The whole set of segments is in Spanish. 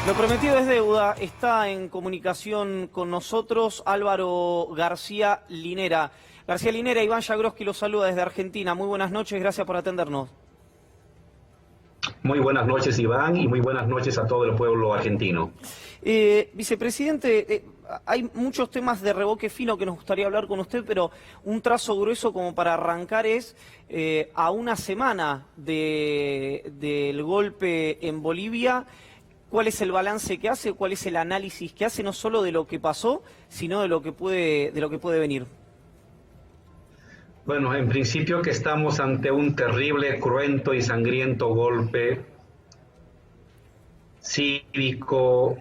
Lo prometido es deuda. Está en comunicación con nosotros Álvaro García Linera. García Linera, Iván Jagroski lo saluda desde Argentina. Muy buenas noches, gracias por atendernos. Muy buenas noches, Iván, y muy buenas noches a todo el pueblo argentino. Vicepresidente, hay muchos temas de revoque fino que nos gustaría hablar con usted, pero un trazo grueso como para arrancar es, a una semana del golpe en Bolivia, ¿cuál es el balance que hace? ¿Cuál es el análisis que hace, no solo de lo que pasó, sino de lo que puede venir? Bueno, en principio que estamos ante un terrible, cruento y sangriento golpe cívico,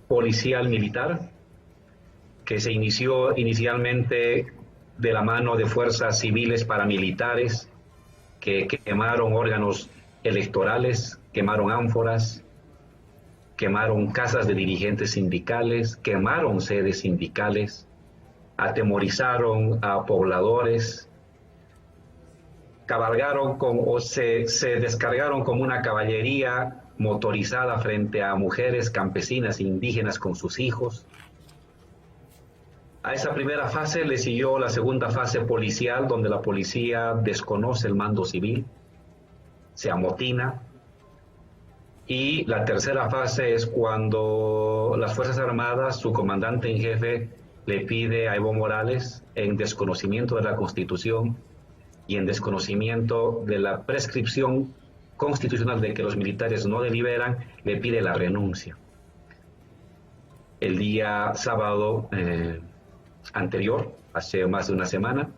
policial, militar, que se inició inicialmente de la mano de fuerzas civiles paramilitares que quemaron órganos electorales, quemaron ánforas, quemaron casas de dirigentes sindicales, quemaron sedes sindicales, atemorizaron a pobladores, cabalgaron se descargaron como una caballería motorizada frente a mujeres campesinas e indígenas con sus hijos. A esa primera fase le siguió la segunda fase policial, donde la policía desconoce el mando civil, se amotina. Y la tercera fase es cuando las Fuerzas Armadas, su comandante en jefe, le pide a Evo Morales, en desconocimiento de la Constitución y en desconocimiento de la prescripción constitucional de que los militares no deliberan, le pide la renuncia. El día sábado anterior, hace más de una semana,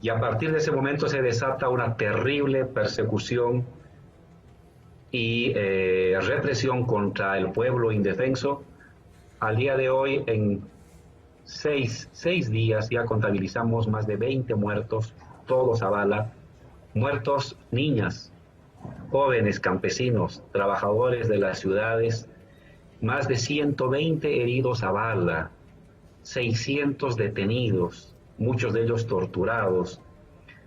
y a partir de ese momento se desata una terrible persecución y represión contra el pueblo indefenso. Al día de hoy, en seis días, ya contabilizamos más de 20 muertos, todos a bala, muertos niñas, jóvenes campesinos, trabajadores de las ciudades, más de 120 heridos a bala, 600 detenidos, muchos de ellos torturados.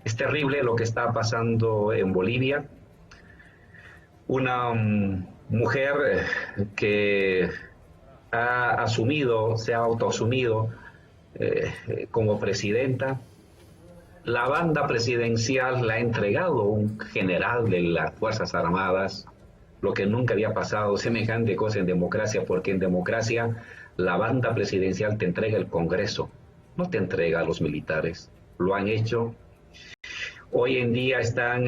Es terrible lo que está pasando en Bolivia. Una mujer que se ha autoasumido como presidenta. La banda presidencial la ha entregado un general de las Fuerzas Armadas, lo que nunca había pasado, semejante cosa en democracia, porque en democracia la banda presidencial te entrega el Congreso, no te entrega a los militares. Lo han hecho. Hoy en día están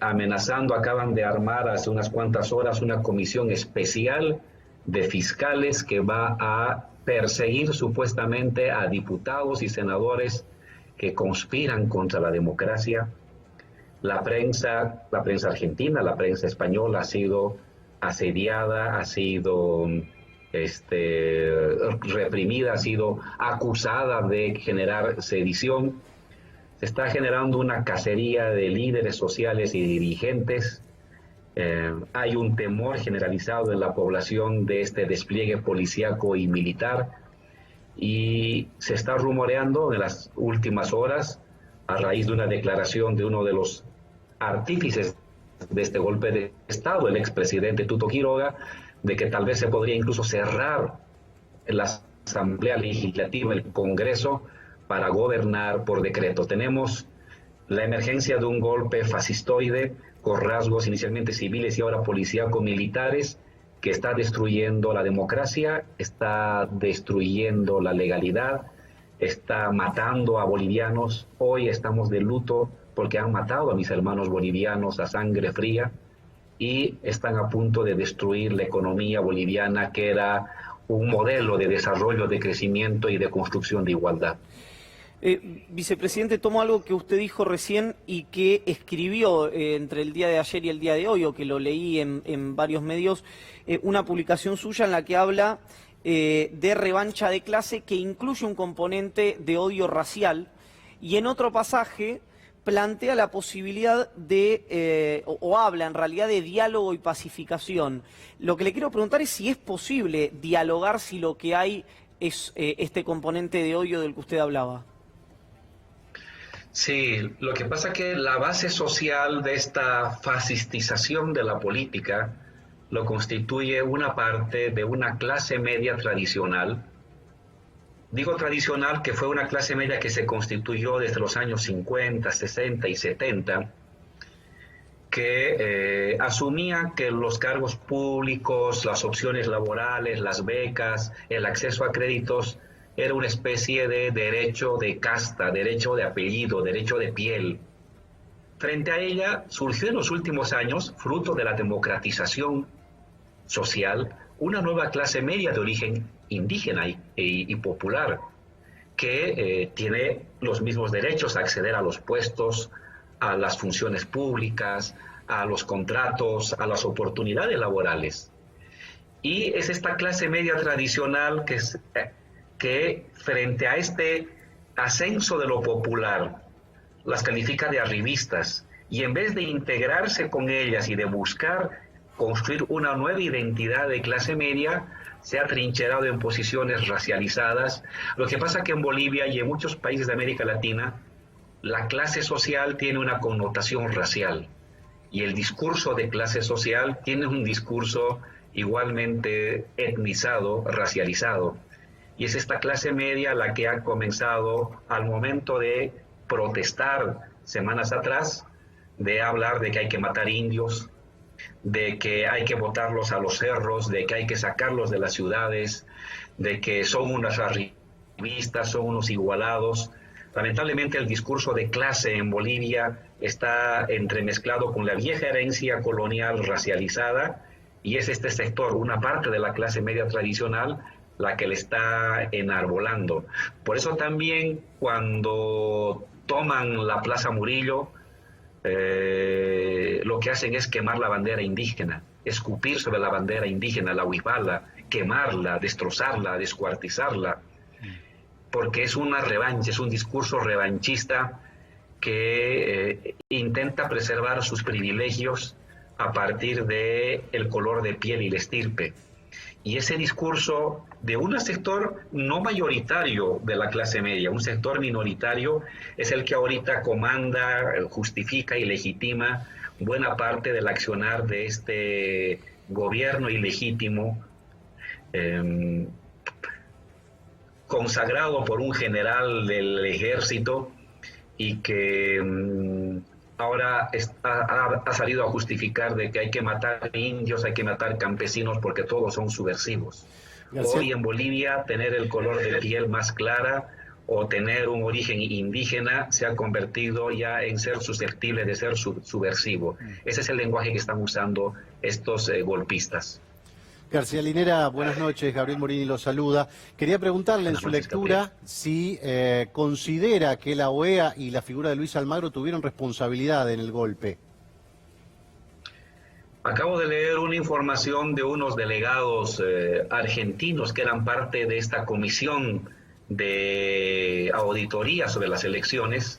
amenazando, acaban de armar hace unas cuantas horas una comisión especial de fiscales que va a perseguir supuestamente a diputados y senadores que conspiran contra la democracia. La prensa argentina, la prensa española ha sido asediada, ha sido reprimida, ha sido acusada de generar sedición. Se está generando una cacería de líderes sociales y dirigentes. Hay un temor generalizado en la población de este despliegue policíaco y militar, y se está rumoreando en las últimas horas, a raíz de una declaración de uno de los artífices de este golpe de Estado, el expresidente Tuto Quiroga, de que tal vez se podría incluso cerrar la Asamblea Legislativa, el Congreso, para gobernar por decreto. Tenemos la emergencia de un golpe fascistoide con rasgos inicialmente civiles y ahora policíaco-militares, que está destruyendo la democracia, está destruyendo la legalidad, está matando a bolivianos. Hoy estamos de luto porque han matado a mis hermanos bolivianos a sangre fría y están a punto de destruir la economía boliviana, que era un modelo de desarrollo, de crecimiento y de construcción de igualdad. Vicepresidente, tomo algo que usted dijo recién y que escribió entre el día de ayer y el día de hoy, o que lo leí en varios medios, una publicación suya en la que habla de revancha de clase, que incluye un componente de odio racial, y en otro pasaje plantea la posibilidad de, o habla en realidad de diálogo y pacificación. Lo que le quiero preguntar es si es posible dialogar si lo que hay es este componente de odio del que usted hablaba. Sí, lo que pasa es que la base social de esta fascistización de la política lo constituye una parte de una clase media tradicional. Digo tradicional que fue una clase media que se constituyó desde los años 50, 60 y 70, que asumía que los cargos públicos, las opciones laborales, las becas, el acceso a créditos, era una especie de derecho de casta, derecho de apellido, derecho de piel. Frente a ella surgió en los últimos años, fruto de la democratización social, una nueva clase media de origen indígena y popular, que tiene los mismos derechos a acceder a los puestos, a las funciones públicas, a los contratos, a las oportunidades laborales. Y es esta clase media tradicional que frente a este ascenso de lo popular, las califica de arribistas, y en vez de integrarse con ellas y de buscar construir una nueva identidad de clase media, se ha trincherado en posiciones racializadas. Lo que pasa que en Bolivia y en muchos países de América Latina, la clase social tiene una connotación racial, y el discurso de clase social tiene un discurso igualmente etnizado, racializado. Y es esta clase media la que ha comenzado, al momento de protestar semanas atrás, de hablar de que hay que matar indios, de que hay que botarlos a los cerros, de que hay que sacarlos de las ciudades, de que son unas arribistas, son unos igualados. Lamentablemente el discurso de clase en Bolivia está entremezclado con la vieja herencia colonial racializada, y es este sector, una parte de la clase media tradicional, la que le está enarbolando. Por eso también cuando toman la Plaza Murillo, lo que hacen es quemar la bandera indígena, escupir sobre la bandera indígena, la huipala, quemarla, destrozarla, descuartizarla, porque es una revancha, es un discurso revanchista que intenta preservar sus privilegios a partir de el color de piel y la estirpe. Y ese discurso de un sector no mayoritario de la clase media, un sector minoritario, es el que ahorita comanda, justifica y legitima buena parte del accionar de este gobierno ilegítimo, consagrado por un general del ejército, y que ahora ha salido a justificar de que hay que matar indios, hay que matar campesinos porque todos son subversivos. Gracias. Hoy en Bolivia tener el color de piel más clara o tener un origen indígena se ha convertido ya en ser susceptible de ser subversivo. Ese es el lenguaje que están usando estos golpistas. García Linera, buenas noches. Gabriel Morini lo saluda. Quería preguntarle en su lectura si considera que la OEA y la figura de Luis Almagro tuvieron responsabilidad en el golpe. Acabo de leer una información de unos delegados argentinos que eran parte de esta comisión de auditoría sobre las elecciones,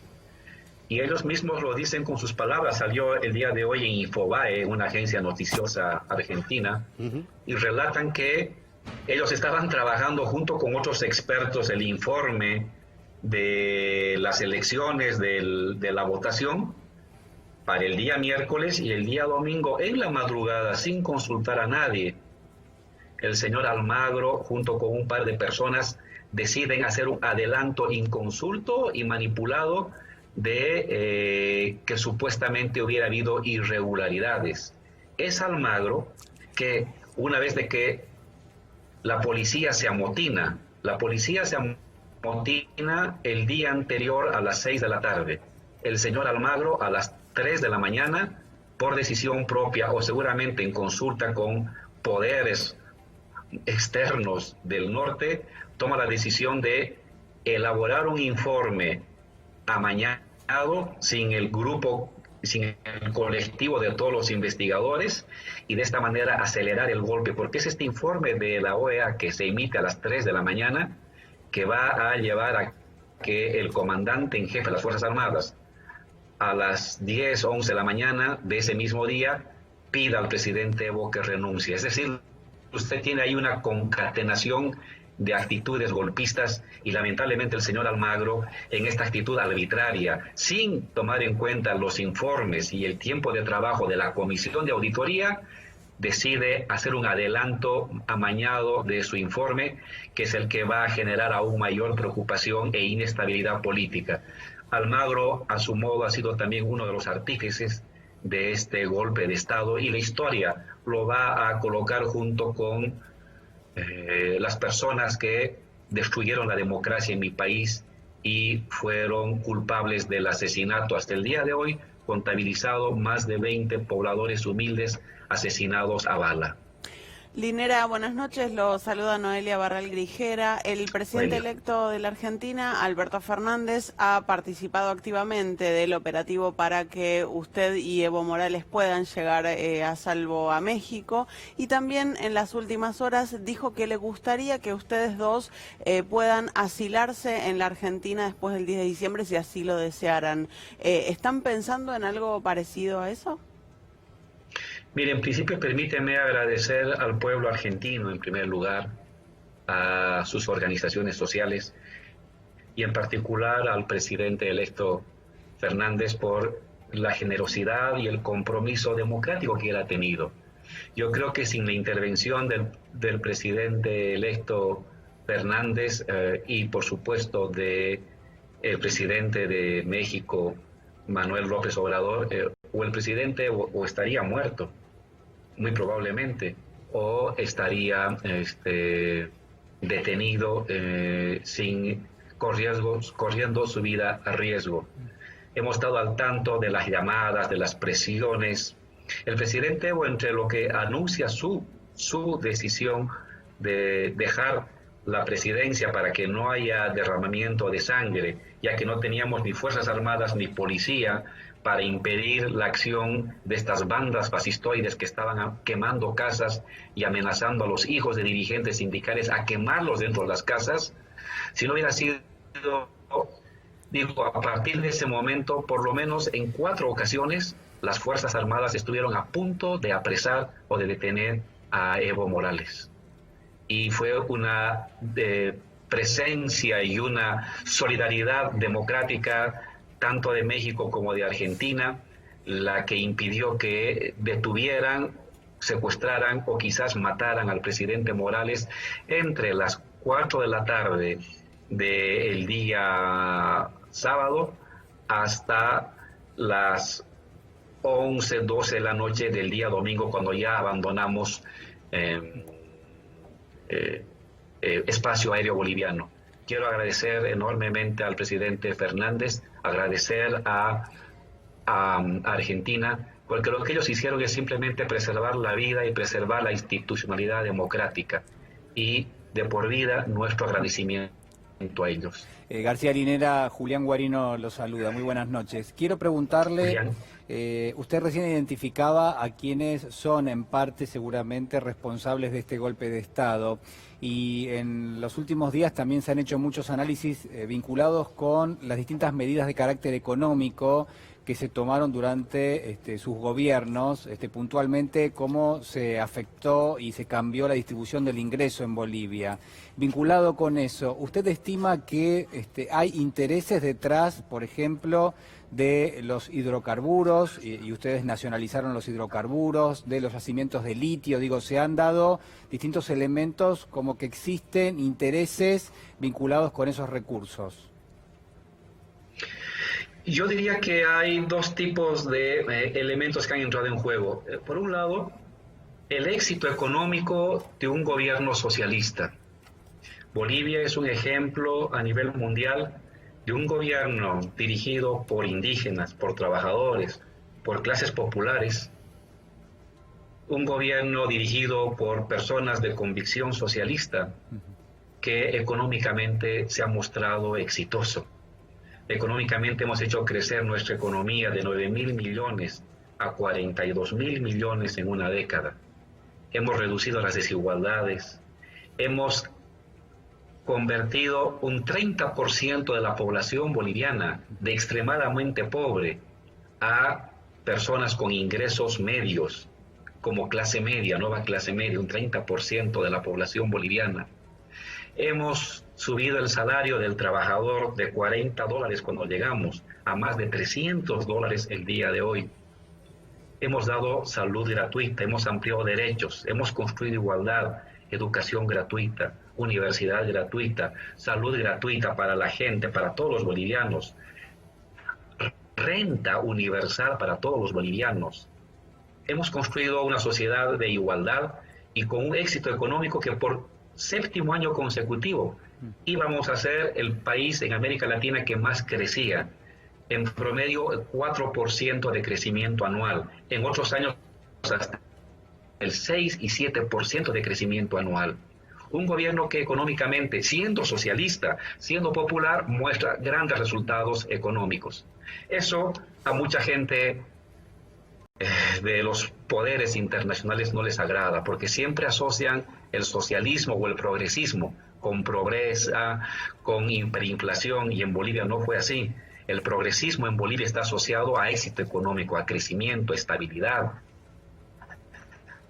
y ellos mismos lo dicen con sus palabras. Salió el día de hoy en Infobae, una agencia noticiosa argentina, y relatan que ellos estaban trabajando junto con otros expertos el informe de las elecciones de la votación para el día miércoles, y el día domingo en la madrugada, sin consultar a nadie, el señor Almagro junto con un par de personas deciden hacer un adelanto inconsulto y manipulado de que supuestamente hubiera habido irregularidades. Es Almagro que, una vez de que la policía se amotina el día anterior a las 6 de la tarde. El señor Almagro a las 3 de la mañana, por decisión propia o seguramente en consulta con poderes externos del norte, toma la decisión de elaborar un informe amañado, sin el grupo, sin el colectivo de todos los investigadores, y de esta manera acelerar el golpe, porque es este informe de la OEA que se emite a las 3 de la mañana que va a llevar a que el comandante en jefe de las Fuerzas Armadas a las 10 o 11 de la mañana de ese mismo día pida al presidente Evo que renuncie. Es decir, usted tiene ahí una concatenación de actitudes golpistas, y lamentablemente el señor Almagro, en esta actitud arbitraria, sin tomar en cuenta los informes y el tiempo de trabajo de la comisión de auditoría, decide hacer un adelanto amañado de su informe, que es el que va a generar aún mayor preocupación e inestabilidad política. Almagro, a su modo, ha sido también uno de los artífices de este golpe de Estado, y la historia lo va a colocar junto con las personas que destruyeron la democracia en mi país y fueron culpables del asesinato. Hasta el día de hoy, contabilizado más de 20 pobladores humildes asesinados a bala. Linera, buenas noches, lo saluda Noelia Barral Grijera. El presidente electo de la Argentina, Alberto Fernández, ha participado activamente del operativo para que usted y Evo Morales puedan llegar a salvo a México, y también en las últimas horas dijo que le gustaría que ustedes dos puedan asilarse en la Argentina después del 10 de diciembre si así lo desearan. ¿Están pensando en algo parecido a eso? Mire, en principio permíteme agradecer al pueblo argentino, en primer lugar, a sus organizaciones sociales y en particular al presidente electo Fernández por la generosidad y el compromiso democrático que él ha tenido. Yo creo que sin la intervención del presidente electo Fernández y por supuesto del presidente de México, Manuel López Obrador, o el presidente o estaría muerto, muy probablemente, o estaría detenido corriendo su vida a riesgo. Hemos estado al tanto de las llamadas, de las presiones. El presidente Evo, entre lo que anuncia su decisión de dejar la presidencia para que no haya derramamiento de sangre, ya que no teníamos ni fuerzas armadas ni policía para impedir la acción de estas bandas fascistoides que estaban quemando casas y amenazando a los hijos de dirigentes sindicales a quemarlos dentro de las casas. Si no hubiera sido, digo, a partir de ese momento, por lo menos en 4 ocasiones, las Fuerzas Armadas estuvieron a punto de apresar o de detener a Evo Morales. Y fue una presencia y una solidaridad democrática tanto de México como de Argentina la que impidió que detuvieran, secuestraran o quizás mataran al presidente Morales entre las 4 de la tarde del día sábado hasta las 11, 12 de la noche del día domingo, cuando ya abandonamos espacio aéreo boliviano. Quiero agradecer enormemente al presidente Fernández, agradecer a Argentina, porque lo que ellos hicieron es simplemente preservar la vida y preservar la institucionalidad democrática, y de por vida nuestro agradecimiento a ellos. García Linera, Julián Guarino lo saluda, muy buenas noches. Quiero preguntarle, usted recién identificaba a quienes son en parte seguramente responsables de este golpe de Estado, y en los últimos días también se han hecho muchos análisis vinculados con las distintas medidas de carácter económico que se tomaron durante sus gobiernos, puntualmente cómo se afectó y se cambió la distribución del ingreso en Bolivia. Vinculado con eso, ¿usted estima que hay intereses detrás, por ejemplo, de los hidrocarburos, y ustedes nacionalizaron los hidrocarburos, de los yacimientos de litio? Digo, se han dado distintos elementos como que existen intereses vinculados con esos recursos. Yo diría que hay 2 tipos de elementos que han entrado en juego. Por un lado, el éxito económico de un gobierno socialista. Bolivia es un ejemplo a nivel mundial de un gobierno dirigido por indígenas, por trabajadores, por clases populares, un gobierno dirigido por personas de convicción socialista que económicamente se ha mostrado exitoso. Económicamente hemos hecho crecer nuestra economía de 9.000 millones a 42.000 millones en una década. Hemos reducido las desigualdades, hemos convertido un 30% de la población boliviana de extremadamente pobre a personas con ingresos medios, como clase media, nueva clase media, un 30% de la población boliviana. Hemos subido el salario del trabajador de $40 cuando llegamos a más de $300 el día de hoy. hemos dado salud gratuita, hemos ampliado derechos, hemos construido igualdad, educación gratuita, universidad gratuita, salud gratuita para la gente, para todos los bolivianos, renta universal para todos los bolivianos. Hemos construido una sociedad de igualdad y con un éxito económico que por 7º año consecutivo íbamos a ser el país en América Latina que más crecía. En promedio, el 4% de crecimiento anual. En otros años, hasta el 6 y 7% de crecimiento anual. Un gobierno que económicamente, siendo socialista, siendo popular, muestra grandes resultados económicos. Eso a mucha gente de los poderes internacionales no les agrada, porque siempre asocian el socialismo o el progresismo con pobreza, con hiperinflación, y en Bolivia no fue así. El progresismo en Bolivia está asociado a éxito económico, a crecimiento, estabilidad,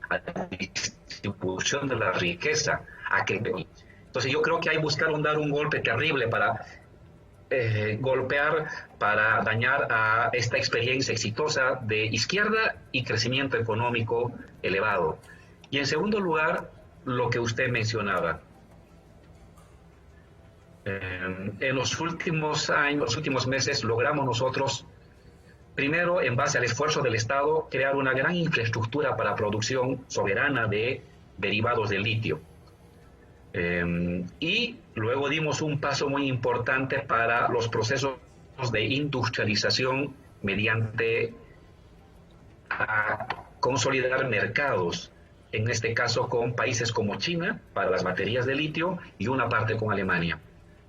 a distribución de la riqueza. Entonces yo creo que hay que buscar dar un golpe terrible para golpear, para dañar a esta experiencia exitosa de izquierda y crecimiento económico elevado. Y en segundo lugar, lo que usted mencionaba. En los últimos años, los últimos meses, logramos nosotros, primero, en base al esfuerzo del Estado, crear una gran infraestructura para producción soberana de derivados del litio. Y luego dimos un paso muy importante para los procesos de industrialización mediante a consolidar mercados, en este caso con países como China para las baterías de litio y una parte con Alemania.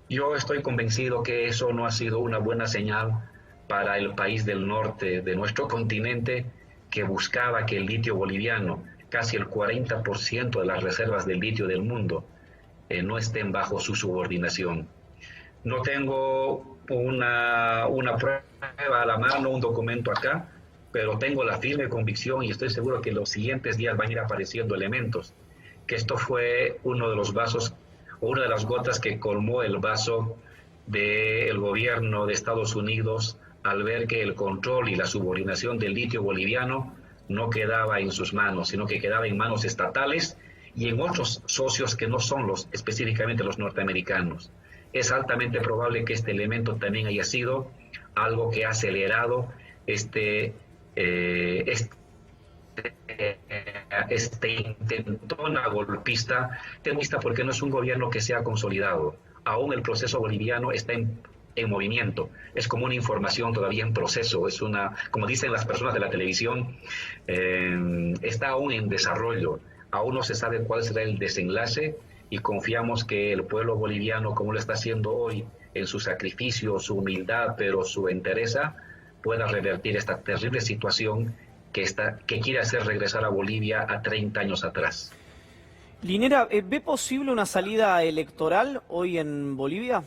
Yo estoy convencido que eso no ha sido una buena señal para el país del norte de nuestro continente, que buscaba que el litio boliviano, casi el 40% de las reservas de litio del mundo, no estén bajo su subordinación. No tengo una prueba a la mano, un documento acá, pero tengo la firme convicción y estoy seguro que en los siguientes días van a ir apareciendo elementos, que esto fue uno de los vasos, o una de las gotas que colmó el vaso del gobierno de Estados Unidos al ver que el control y la subordinación del litio boliviano no quedaba en sus manos, sino que quedaba en manos estatales y en otros socios que no son específicamente los norteamericanos. Es altamente probable que este elemento también haya sido algo que ha acelerado este intentona golpista, porque no es un gobierno que se ha consolidado. Aún el proceso boliviano está en movimiento, es como una información todavía en proceso, es como dicen las personas de la televisión, está aún en desarrollo. Aún no se sabe cuál será el desenlace y confiamos que el pueblo boliviano, como lo está haciendo hoy, en su sacrificio, su humildad, pero su entereza, pueda revertir esta terrible situación que quiere hacer regresar a Bolivia a 30 años atrás. Linera, ¿ve posible una salida electoral hoy en Bolivia?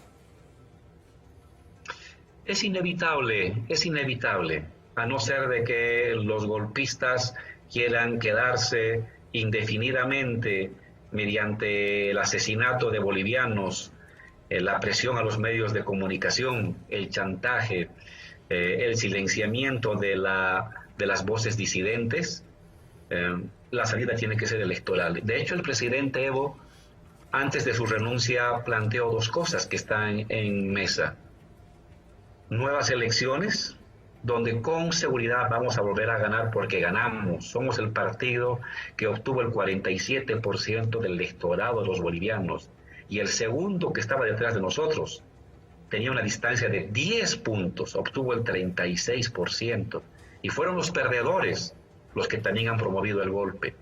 Es inevitable, a no ser de que los golpistas quieran quedarse indefinidamente mediante el asesinato de bolivianos, la presión a los medios de comunicación, el chantaje, el silenciamiento de las voces disidentes. La salida tiene que ser electoral. De hecho, el presidente Evo, antes de su renuncia, planteó dos cosas que están en mesa. Nuevas elecciones, donde con seguridad vamos a volver a ganar porque ganamos. Somos el partido que obtuvo el 47% del electorado de los bolivianos. Y el segundo, que estaba detrás de nosotros, tenía una distancia de 10 puntos, obtuvo el 36%. Y fueron los perdedores los que también han promovido el golpe.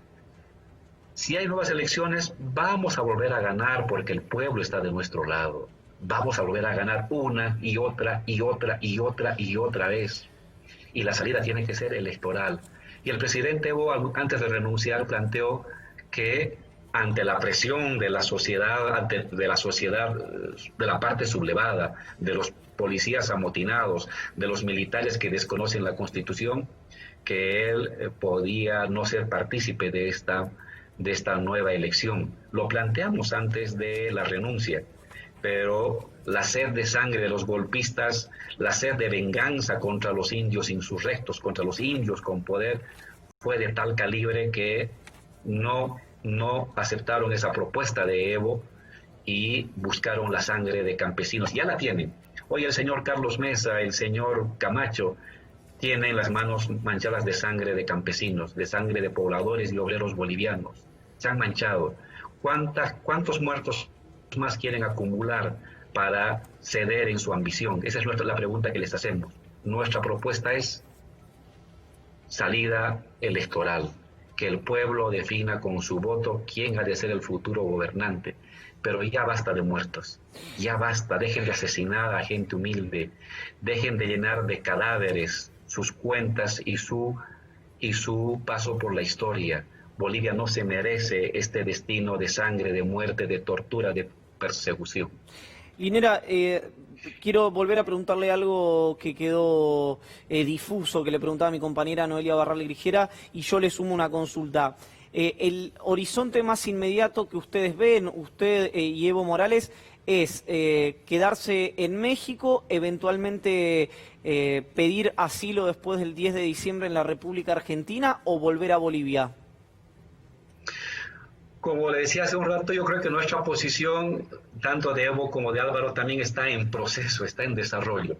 Si hay nuevas elecciones, vamos a volver a ganar porque el pueblo está de nuestro lado. Vamos a volver a ganar una y otra y otra y otra y otra vez. Y la salida tiene que ser electoral. Y el presidente Evo, antes de renunciar, planteó que ante la presión de la sociedad, de la parte sublevada, de los policías amotinados, de los militares que desconocen la Constitución, que él podía no ser partícipe de esta nueva elección. Lo planteamos antes de la renuncia, pero la sed de sangre de los golpistas, la sed de venganza contra los indios insurrectos, contra los indios con poder, fue de tal calibre que no aceptaron esa propuesta de Evo y buscaron la sangre de campesinos. Ya la tienen. Hoy el señor Carlos Mesa, el señor Camacho, tienen las manos manchadas de sangre de campesinos, de sangre de pobladores y obreros bolivianos. Se han manchado. ¿Cuántos muertos más quieren acumular para ceder en su ambición? Esa es la pregunta que les hacemos. Nuestra propuesta es salida electoral, que el pueblo defina con su voto quién ha de ser el futuro gobernante. Pero ya basta de muertos, ya basta, dejen de asesinar a gente humilde, dejen de llenar de cadáveres sus cuentas y su paso por la historia. Bolivia no se merece este destino de sangre, de muerte, de tortura, de persecución. Linera, quiero volver a preguntarle algo que quedó difuso, que le preguntaba a mi compañera Noelia Barral Grijera, y yo le sumo una consulta. El horizonte más inmediato que ustedes ven, usted y Evo Morales, es quedarse en México, eventualmente pedir asilo después del 10 de diciembre en la República Argentina o volver a Bolivia. Como le decía hace un rato, yo creo que nuestra posición, tanto de Evo como de Álvaro, también está en proceso, está en desarrollo.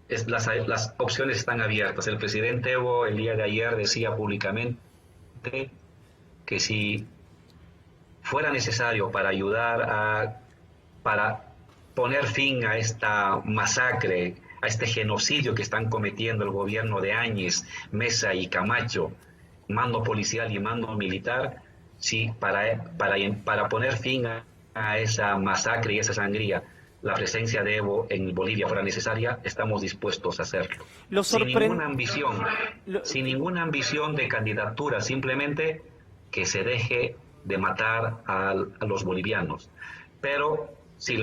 Las opciones están abiertas. El presidente Evo el día de ayer decía públicamente que si fuera necesario para ayudar para poner fin a esta masacre, a este genocidio que están cometiendo el gobierno de Áñez, Mesa y Camacho, mando policial y mando militar, sí, para poner fin a esa masacre y esa sangría, la presencia de Evo en Bolivia fuera necesaria, estamos dispuestos a hacerlo. Sin ninguna ambición de candidatura, simplemente que se deje de matar a los bolivianos. Pero si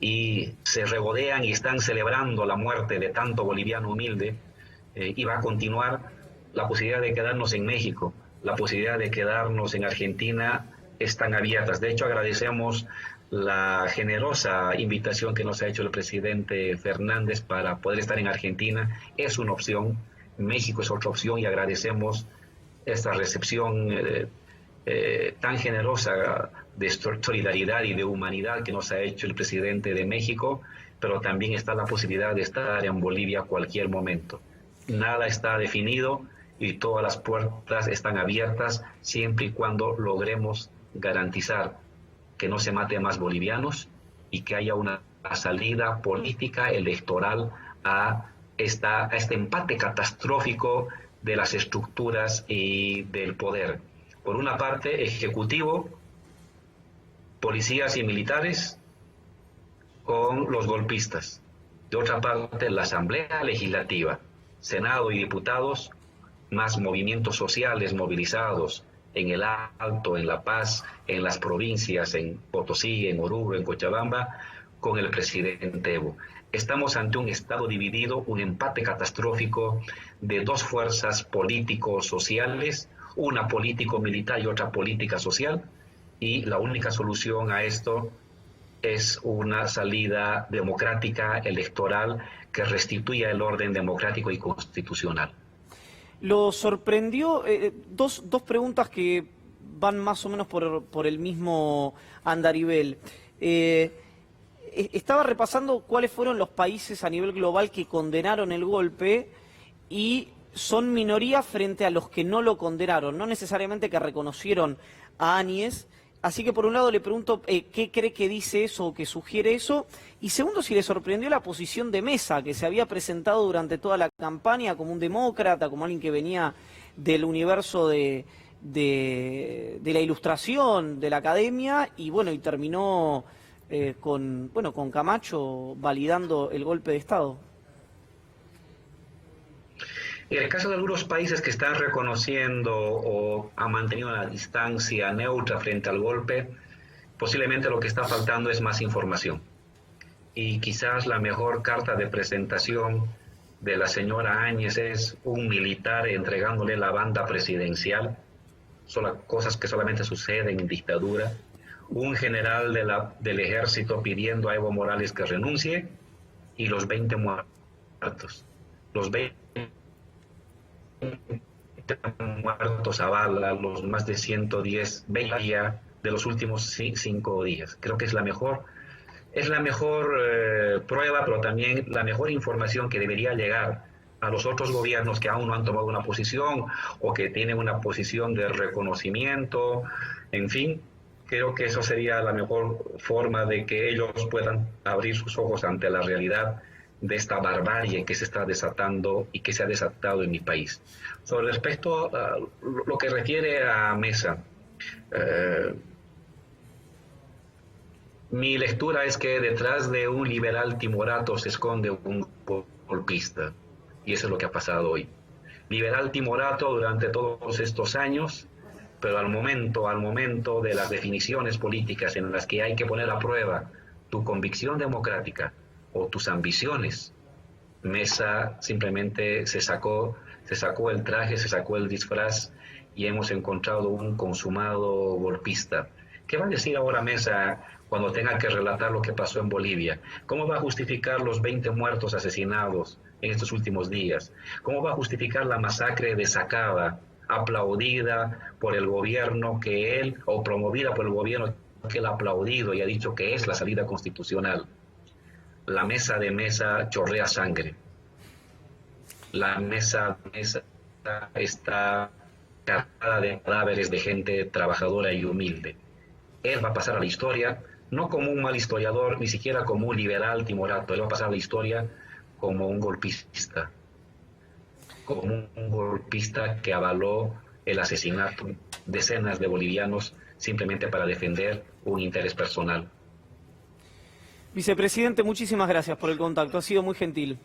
y se regodean y están celebrando la muerte de tanto boliviano humilde, y va a continuar, la posibilidad de quedarnos en México, la posibilidad de quedarnos en Argentina están abiertas. De hecho, agradecemos la generosa invitación que nos ha hecho el presidente Fernández para poder estar en Argentina. Es una opción, México es otra opción, y agradecemos esta recepción tan generosa de solidaridad y de humanidad que nos ha hecho el presidente de México, pero también está la posibilidad de estar en Bolivia a cualquier momento. Nada está definido y todas las puertas están abiertas siempre y cuando logremos garantizar que no se mate más bolivianos y que haya una salida política electoral a este empate catastrófico de las estructuras y del poder. Por una parte, ejecutivo, policías y militares con los golpistas. De otra parte, la Asamblea Legislativa, Senado y diputados, más movimientos sociales movilizados en el Alto, en La Paz, en las provincias, en Potosí, en Oruro, en Cochabamba, con el presidente Evo. Estamos ante un Estado dividido, un empate catastrófico de dos fuerzas político-sociales, una político-militar y otra política social, y la única solución a esto es una salida democrática, electoral, que restituya el orden democrático y constitucional. ¿Lo sorprendió? Dos preguntas que van más o menos por el mismo andarivel. Estaba repasando cuáles fueron los países a nivel global que condenaron el golpe y son minoría frente a los que no lo condenaron, no necesariamente que reconocieron a Áñez. Así que por un lado le pregunto qué cree que dice eso o que sugiere eso, y segundo, si le sorprendió la posición de Mesa, que se había presentado durante toda la campaña como un demócrata, como alguien que venía del universo de la ilustración, de la academia, y bueno, y terminó con Camacho validando el golpe de Estado. En el caso de algunos países que están reconociendo o han mantenido la distancia neutra frente al golpe, posiblemente lo que está faltando es más información. Y quizás la mejor carta de presentación de la señora Áñez es un militar entregándole la banda presidencial, cosas que solamente suceden en dictadura, un general del ejército pidiendo a Evo Morales que renuncie y los 20 muertos. Los 20 muertos a bala, los más de 110 ya de los últimos 5 días. Creo que es la mejor prueba, pero también la mejor información que debería llegar a los otros gobiernos que aún no han tomado una posición o que tienen una posición de reconocimiento. En fin, creo que eso sería la mejor forma de que ellos puedan abrir sus ojos ante la realidad de esta barbarie que se está desatando y que se ha desatado en mi país. Sobre respecto a lo que refiere a Mesa, mi lectura es que detrás de un liberal timorato se esconde un golpista, y eso es lo que ha pasado hoy. Liberal timorato durante todos estos años, pero al momento de las definiciones políticas en las que hay que poner a prueba tu convicción democrática o tus ambiciones, Mesa simplemente se sacó el traje, se sacó el disfraz y hemos encontrado un consumado golpista. ¿Qué va a decir ahora Mesa cuando tenga que relatar lo que pasó en Bolivia? ¿Cómo va a justificar los 20 muertos asesinados en estos últimos días? ¿Cómo va a justificar la masacre de Sacaba, aplaudida por el gobierno que él, o promovida por el gobierno que él ha aplaudido y ha dicho que es la salida constitucional? La mesa de Mesa chorrea sangre. La mesa está cargada de cadáveres de gente trabajadora y humilde. Él va a pasar a la historia, no como un mal historiador, ni siquiera como un liberal timorato. Él va a pasar a la historia como un golpista. Como un golpista que avaló el asesinato de decenas de bolivianos simplemente para defender un interés personal. Vicepresidente, muchísimas gracias por el contacto, ha sido muy gentil.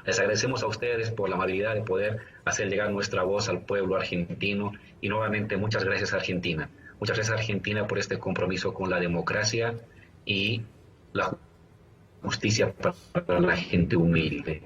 Les agradecemos a ustedes por la amabilidad de poder hacer llegar nuestra voz al pueblo argentino y nuevamente muchas gracias a Argentina. Muchas gracias a Argentina por este compromiso con la democracia y la justicia para la gente humilde.